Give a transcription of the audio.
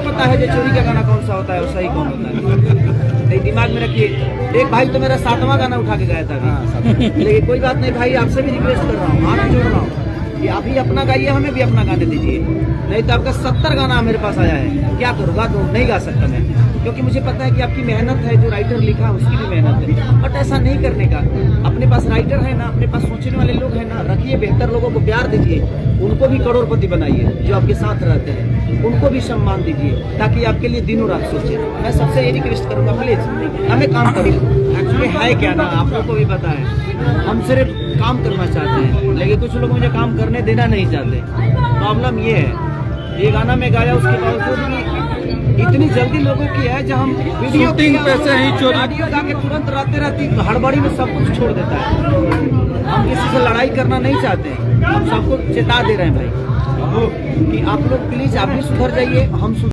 सबको पता है जो चोरी का गाना कौन सा होता है और सही कौन होता है। नहीं, दिमाग में रखिए। एक भाई तो मेरा 7वां गाना उठा के गाया था अभी। लेकिन कोई बात नहीं भाई, आपसे भी रिक्वेस्ट कर रहा हूँ, हाथ जोड़ रहा हूँ कि आप ही अपना गाइए, हमें भी अपना गाने दीजिए। नहीं तो आपका 70 गाना मेरे पास आया है, क्या करूँगा तो नहीं गा सकता मैं, क्योंकि मुझे पता है कि आपकी मेहनत है, जो राइटर लिखा है उसकी भी मेहनत है। बट ऐसा नहीं करने का, अपने पास राइटर है ना, अपने पास सोचने वाले लोग हैं ना, रखिए, बेहतर लोगों को प्यार दीजिए, उनको भी करोड़पति बनाइए, जो आपके साथ रहते हैं उनको भी सम्मान दीजिए, ताकि आपके लिए दिनों रात सोचे। मैं सबसे ये रिक्वेस्ट करूँगा, प्लीज हमें काम करिए। एक्चुअली है क्या ना, आप लोग को भी पता है, हम सिर्फ काम करना चाहते हैं, लेकिन कुछ लोग मुझे काम करने देना नहीं चाहते। प्रॉब्लम ये है, ये गाना मैं गाया उसके बावजूद भी इतनी जल्दी लोगों की है, जब हम वीडियो पे से ही चोरी गा के तुरंत रहती हड़बड़ी में सब कुछ छोड़ देता है। हम किसी से लड़ाई करना नहीं चाहते, हम सबको चेता दे रहे हैं भाई कि आप लोग प्लीज आप भी सुधर जाइए, हम